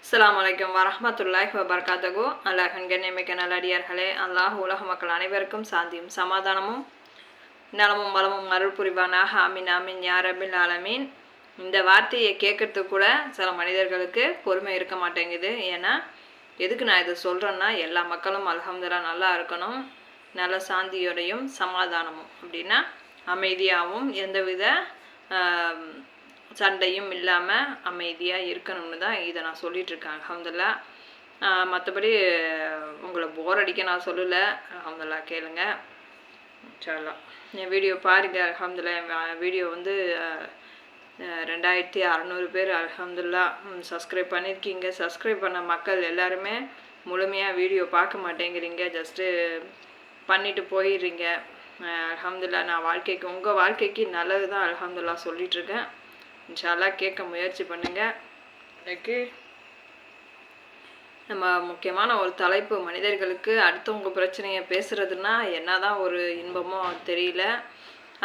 அஸ்ஸலாமு அலைக்கும் வரஹ்மத்துல்லாஹி வபரகாத்துஹு. அல்லாஹ்வின் கண்ணியமிக்க நல்லடியார்களே, அல்லாஹ் உலக மக்கள் அனைவருக்கும் சாந்தியும் சமாதானமும் நலமும் வளமும் அருள் புரிவானாக. ஆமீன் ஆமீன் யா ரப்பில் ஆலமீன். இந்த வார்த்தையை கேட்கறதுக்கு கூட சில மனிதர்களுக்கு பொறுமை இருக்க மாட்டேங்குது. ஏன்னா எதுக்கு நான் இதை சொல்கிறேன்னா, எல்லா மக்களும் அல்ஹம்துலில்லாஹ் நல்லா இருக்கணும், நல்ல சாந்தியோடையும் சமாதானமும் அப்படின்னா அமைதியாகவும் எந்தவித சண்டையும் இல்லாமல் அமைதியாக இருக்கணும்னு தான் இதை நான் சொல்லிகிட்ருக்கேன். அல்ஹம்துலில்லாஹ். மற்றபடி உங்களை போர் அடிக்க நான் சொல்லலை. அல்ஹம்துலில்லாஹ் கேளுங்க இன்ஷா அல்லாஹ். என் வீடியோ பாருங்கள். அல்ஹம்துலில்லாஹ் என் வீடியோ வந்து 2600 பேர் அல்ஹம்துலில்லாஹ் சப்ஸ்கிரைப் பண்ணியிருக்கீங்க. சப்ஸ்கிரைப் பண்ண மக்கள் எல்லாருமே முழுமையாக வீடியோ பார்க்க மாட்டேங்கிறீங்க, ஜஸ்ட்டு பண்ணிவிட்டு போயிடுறீங்க. அல்ஹம்துலில்லாஹ் நான் வாழ்க்கைக்கு உங்கள் வாழ்க்கைக்கு நல்லது தான் அல்ஹம்துலில்லாஹ் சொல்லிகிட்ருக்கேன். இன்ஷா அல்லாஹ் கேட்க முயற்சி பண்ணுங்கள். எனக்கு நம்ம முக்கியமான ஒரு தலைப்பு, மனிதர்களுக்கு அடுத்தவங்க பிரச்சனையை பேசுகிறதுனா என்ன தான் ஒரு இன்பமோ தெரியல.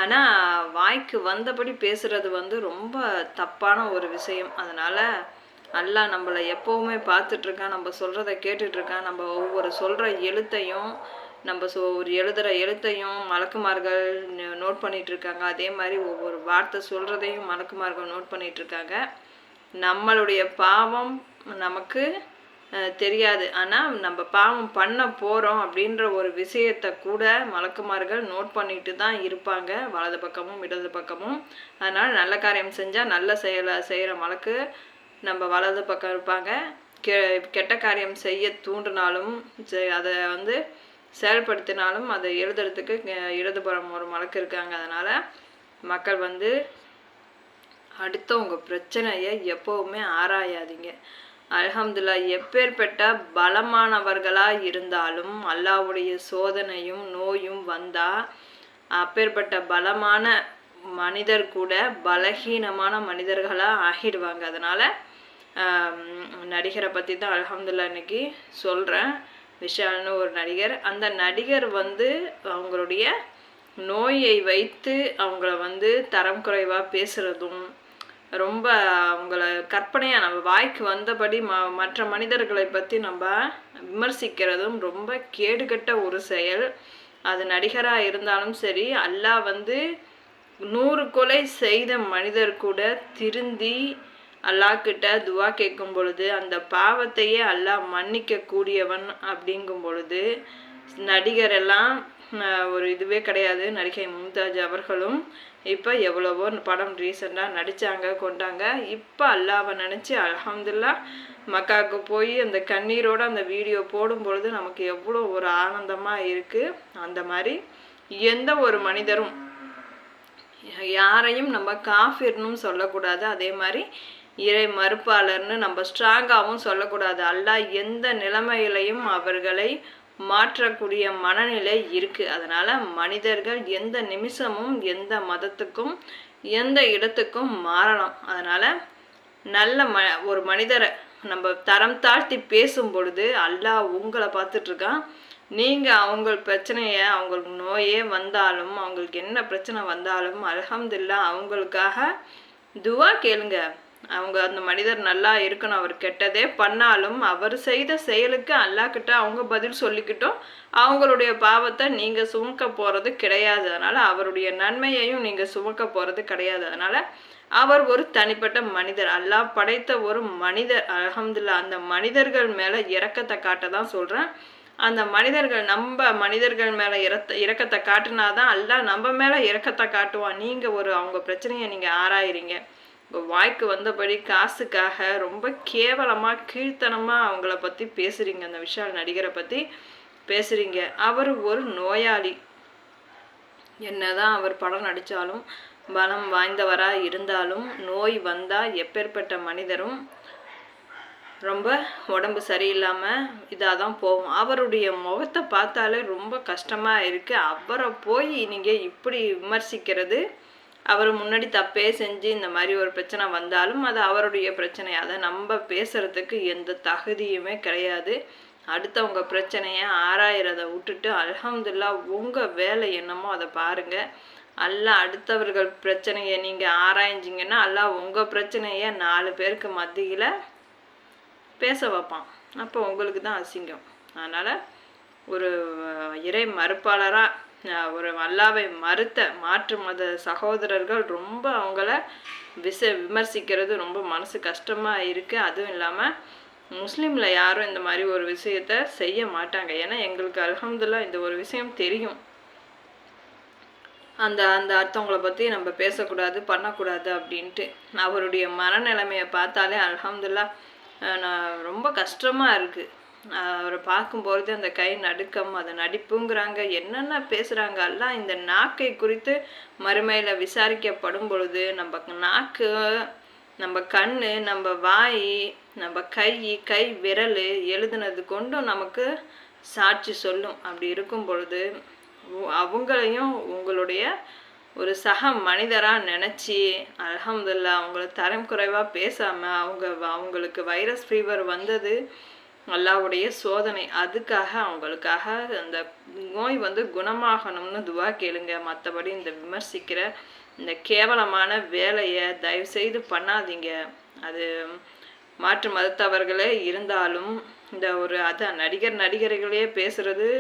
ஆனால் வாய்க்கு வந்தபடி பேசுகிறது வந்து ரொம்ப தப்பான ஒரு விஷயம். அதனால் அல்லாஹ் நம்மளை எப்போவுமே பார்த்துட்ருக்கான், நம்ம சொல்கிறத கேட்டுட்ருக்கான். நம்ம ஒவ்வொரு சொல்கிற எழுத்தையும் நம்ம ஒரு எழுதுகிற எழுத்தையும் மலக்குமார்கள் நோட் பண்ணிகிட்ருக்காங்க. அதே மாதிரி ஒவ்வொரு வார்த்தை சொல்கிறதையும் மலக்குமார்கள் நோட் பண்ணிகிட்ருக்காங்க. நம்மளுடைய பாவம் நமக்கு தெரியாது, ஆனால் நம்ம பாவம் பண்ண போகிறோம் அப்படின்ற ஒரு விஷயத்தை கூட மலக்குமார்கள் நோட் பண்ணிட்டு தான் இருப்பாங்க, வலது பக்கமும் இடது பக்கமும். அதனால் நல்ல காரியம் செஞ்சால் நல்ல செயலை செய்கிற மலக்கு நம்ம வலது பக்கம் இருப்பாங்க. கெட்ட காரியம் செய்ய தூண்டினாலும் அதை வந்து செயல்படுத்தினாலும் அதை எழுதுறதுக்கு இடதுபுறம் ஒரு மலக்கு இருக்காங்க. அதனால் மக்கள் வந்து அடுத்தவங்க பிரச்சனையை எப்போவுமே ஆராயாதீங்க. அல்ஹம்துலில்லாஹ் எப்பேற்பட்ட பலமானவர்களாக இருந்தாலும் அல்லாஹ்வுடைய சோதனையும் நோயும் வந்தால் அப்பேற்பட்ட பலமான மனிதர் கூட பலகீனமான மனிதர்களாக ஆகிடுவாங்க. அதனால் நடிகரை பற்றி தான் அல்ஹம்துலில்லாஹ் இன்னைக்கு சொல்கிறேன். விஷால்னு ஒரு நடிகர். அந்த நடிகர் வந்து அவங்களுடைய நோயை வைத்து அவங்கள வந்து தரம் குறைவாக பேசுகிறதும், ரொம்ப அவங்கள கற்பனையாக நம்ம வாய்க்கு வந்தபடி மற்ற மனிதர்களை பற்றி நம்ம விமர்சிக்கிறதும் ரொம்ப கேடுகட்ட ஒரு செயல். அது நடிகராக இருந்தாலும் சரி, அல்லாஹ் வந்து 100 கொலை செய்த மனிதர் கூட திருந்தி அல்லாஹ்கிட்ட துவா கேட்கும் பொழுது அந்த பாவத்தையே அல்லாஹ் மன்னிக்க கூடியவன் அப்படிங்கும் பொழுது நடிகரெல்லாம் ஒரு இதுவே கிடையாது. நடிகை மும்தாஜ் அவர்களும் இப்போ எவ்வளவோ படம் ரீசெண்டாக நடித்தாங்க, கொண்டாங்க. இப்போ அல்லாஹ்வை நினச்சி அல்ஹம்துலில்லாஹ் மக்காவுக்கு போய் அந்த கண்ணீரோடு அந்த வீடியோ போடும் பொழுது நமக்கு எவ்வளோ ஒரு ஆனந்தமாக இருக்குது. அந்த மாதிரி எந்த ஒரு மனிதரும் யாரையும் நம்ம காஃபிர்னும் சொல்லக்கூடாது, அதே மாதிரி இறை மறுப்பாளர்னு நம்ம ஸ்ட்ராங்காகவும் சொல்லக்கூடாது. அல்லாஹ் எந்த நிலைமையிலையும் அவர்களை மாற்றக்கூடிய மனநிலை இருக்குது. அதனால் மனிதர்கள் எந்த நிமிஷமும் எந்த மதத்துக்கும் எந்த இடத்துக்கும் மாறலாம். அதனால் நல்ல ஒரு மனிதரை நம்ம தரம் தாழ்த்தி பேசும் பொழுது அல்லாஹ் உங்களை பார்த்துட்ருக்கான். நீங்கள் அவங்க பிரச்சனையை, அவங்களுக்கு நோயே வந்தாலும், அவங்களுக்கு என்ன பிரச்சனை வந்தாலும் அல்ஹம்துலில்லாஹ் அவங்களுக்காக துவா கேளுங்க. அவங்க அந்த மனிதர் நல்லா இருக்கணும். அவர் கெட்டதே பண்ணாலும் அவர் செய்த செயலுக்கு அல்லாஹ்கிட்ட அவங்க பதில் சொல்லிக்கிட்டோம். அவங்களுடைய பாவத்தை நீங்கள் சுமக்க போகிறது கிடையாது. அதனால் அவருடைய நன்மையையும் நீங்கள் சுமக்க போகிறது கிடையாது. அதனால் அவர் ஒரு தனிப்பட்ட மனிதர், அல்லாஹ் படைத்த ஒரு மனிதர். அல்ஹம்துலில்லாஹ் அந்த மனிதர்கள் மேலே இரக்கத்தை காட்ட தான் சொல்கிறேன். அந்த மனிதர்கள் நம்ம மனிதர்கள் மேலே இரக்கத்தை காட்டினாதான் அல்லாஹ் நம்ம மேலே இரக்கத்தை காட்டுவான். நீங்கள் அவங்க பிரச்சனையை நீங்கள் ஆராயிறீங்க, உங்கள் வாய்க்கு வந்தபடி காசுக்காக ரொம்ப கேவலமாக கீழ்த்தனமாக அவங்கள பற்றி பேசுகிறீங்க. அந்த விஷால் நடிகரை பற்றி பேசுகிறீங்க. அவர் ஒரு நோயாளி. என்னதான் அவர் படம் நடித்தாலும் பலம் வாய்ந்தவராக இருந்தாலும் நோய் வந்தால் எப்பேற்பட்ட மனிதரும் ரொம்ப உடம்பு சரியில்லாமல் இதாக தான் போகும். அவருடைய முகத்தை பார்த்தாலே ரொம்ப கஷ்டமாக இருக்குது. அவரை போய் நீங்கள் இப்படி விமர்சிக்கிறது, அவர் முன்னாடி தப்பே செஞ்சு இந்த மாதிரி ஒரு பிரச்சனை வந்தாலும் அது அவருடைய பிரச்சனை. அதை நம்ம பேசுகிறதுக்கு எந்த தகுதியுமே கிடையாது. அடுத்தவங்க பிரச்சனையை ஆராயிறதை விட்டுட்டு அல்ஹம்துலில்லாஹ் உங்கள் வேலை என்னமோ அதை பாருங்கள். அல்லாஹ் அடுத்தவர்கள் பிரச்சனையை நீங்கள் ஆராய்ஞ்சிங்கன்னா அல்லாஹ் உங்கள் பிரச்சனையை 4 பேருக்கு மத்தியில் பேச வைப்பான். அப்போ உங்களுக்கு தான் அசிங்கம். அதனால் ஒரு இறை மறுப்பாளராக ஒரு அல்லாவை மறுத்த மாற்று மத சகோதரர்கள் ரொம்ப அவங்கள விமர்சிக்கிறது ரொம்ப மனசு கஷ்டமாக இருக்குது. அதுவும் இல்லாமல் முஸ்லீமில் யாரும் இந்த மாதிரி ஒரு விஷயத்த செய்ய மாட்டாங்க. ஏன்னா எங்களுக்கு அல்ஹம்துலில்லாஹ் இந்த ஒரு விஷயம் தெரியும். அந்த அந்த அடுத்தவங்கள பற்றி நம்ம பேசக்கூடாது பண்ணக்கூடாது அப்படின்ட்டு. அவருடைய மனநிலைமையை பார்த்தாலே அல்ஹம்துலில்லாஹ் நான் ரொம்ப கஷ்டமாக இருக்குது. அவரை பார்க்கும்பொழுது அந்த கை நடுக்கம், அதை நடிப்புங்கிறாங்க, என்னென்ன பேசுகிறாங்க. எல்லாம் இந்த நாக்கை குறித்து மறுமையில் விசாரிக்கப்படும் பொழுது நம்ம நாக்கு, நம்ம கண், நம்ம வாய், நம்ம கை விரல் எழுதுனது கொண்டும் நமக்கு சாட்சி சொல்லும். அப்படி இருக்கும் பொழுது அவங்களையும் உங்களுடைய ஒரு சக மனிதராக நினச்சி அல்ஹம்துலில்லாஹ் அவங்கள தரம் குறைவாக பேசாமல் அவங்களுக்கு வைரஸ் ஃபீவர் வந்தது அல்லாஹ்வுடைய சோதனை. அதுக்காக அவங்களுக்காக அந்த நோய் குணமாகணும்னு துவா கேளுங்க. மற்றபடி இந்த விமர்சிக்கிற இந்த கேவலமான வேலையை தயவுசெய்து பண்ணாதீங்க. அது மாற்று மதத்தவர்களே இருந்தாலும் இந்த ஒரு அதான் நடிகர்களே பேசுகிறது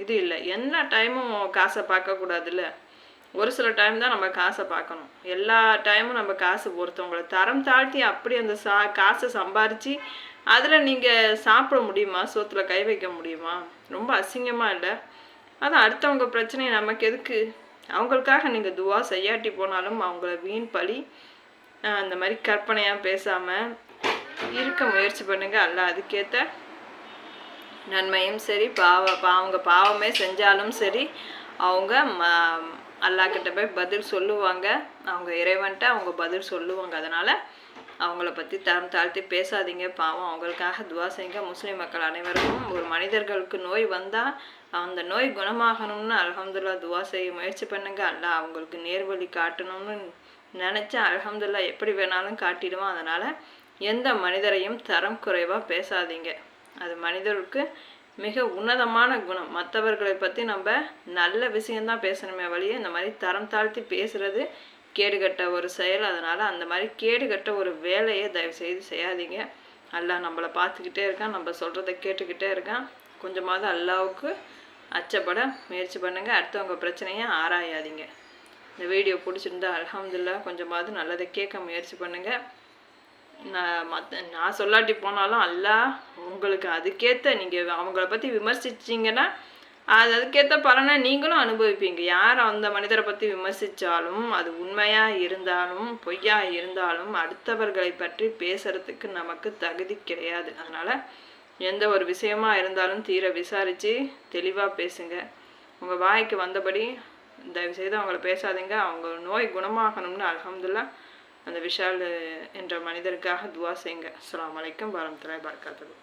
இது இல்லை. எல்லா டைமும் காசை பார்க்கக்கூடாதுல்ல. ஒரு சில டைம் தான் நம்ம காசை பார்க்கணும். எல்லா டைமும் நம்ம காசு ஒருத்தவங்களை தரம் தாழ்த்தி அப்படி அந்த காசை சம்பாரித்து அதில் நீங்கள் சாப்பிட முடியுமா? சோத்தில் கை வைக்க முடியுமா? ரொம்ப அசிங்கமாக இல்லை? அதான் அடுத்தவங்க பிரச்சனையை நமக்கு எதுக்கு? அவங்களுக்காக நீங்கள் துவா செய்யாட்டி போனாலும் அவங்கள வீண் பழி அந்த மாதிரி கற்பனையாக பேசாமல் இருக்க முயற்சி பண்ணுங்கள். அல்ல அதுக்கேற்ற நன்மையும் சரி, அவங்க பாவமே செஞ்சாலும் சரி, அவங்க அல்லாஹ்கிட்ட போய் பதில் சொல்லுவாங்க. அவங்க இறைவன்ட்ட அவங்க பதில் சொல்லுவாங்க. அதனால் அவங்கள பற்றி தரம் தாழ்த்தி பேசாதீங்க. பாவம், அவங்களுக்காக துவா செய்யுங்க. முஸ்லீம் மக்கள் அனைவருக்கும் ஒரு மனிதர்களுக்கு நோய் வந்தால் அந்த நோய் குணமாகணும்னு அல்ஹம்துலில்லாஹ் துவா செய்ய முயற்சி பண்ணுங்க. அல்லாஹ் அவங்களுக்கு நேர்வழி காட்டணும்னு நினச்சா அல்ஹம்துலில்லாஹ் எப்படி வேணாலும் காட்டிடுவோம். அதனால் எந்த மனிதரையும் தரம் குறைவாக பேசாதீங்க. அது மனிதருக்கு மிக உன்னதமான குணம். மற்றவர்களை பற்றி நம்ம நல்ல விஷயந்தான் பேசணுமே வழியே இந்த மாதிரி தரம் தாழ்த்தி பேசுகிறது கேடுகட்ட ஒரு செயல். அதனால் அந்த மாதிரி கேடுகட்ட ஒரு வேலையை தயவுசெய்து செய்யாதீங்க. அல்லாஹ் நம்மளை பார்த்துக்கிட்டே இருக்கான், நம்ம சொல்கிறத கேட்டுக்கிட்டே இருக்கான். கொஞ்சமாவது அல்லாஹ்வுக்கு அச்சப்பட முயற்சி பண்ணுங்கள். அடுத்தவங்க பிரச்சனையை ஆராயாதீங்க. இந்த வீடியோ பிடிச்சிருந்தா அல்ஹம்துலில்லாஹ் கொஞ்சமாவது நல்லதை கேட்க முயற்சி பண்ணுங்கள். நான் சொல்லாட்டி போனாலும் அல்லாஹ் உங்களுக்கு அதுக்கேற்ற நீங்கள் அவங்கள பற்றி விமர்சிச்சிங்கன்னா அதுக்கேற்ற பலனை நீங்களும் அனுபவிப்பீங்க. யார் அந்த மனிதரை பற்றி விமர்சித்தாலும் அது உண்மையாக இருந்தாலும் பொய்யாக இருந்தாலும் அடுத்தவர்களை பற்றி பேசுகிறதுக்கு நமக்கு தகுதி கிடையாது. அதனால் எந்த ஒரு விஷயமா இருந்தாலும் தீர விசாரித்து தெளிவாக பேசுங்க. உங்கள் வாய்க்கு வந்தபடி தயவுசெய்து அவங்கள பேசாதீங்க. அவங்க நோய் குணமாகணும்னு அல்ஹம்துலில்லாஹ் அந்த விஷால் என்ற மனிதருக்காக துவா செய்யுங்க. அஸ்ஸலாமு அலைக்கும் வரஹ்மத்துல்லாஹி வபரகாத்துஹு.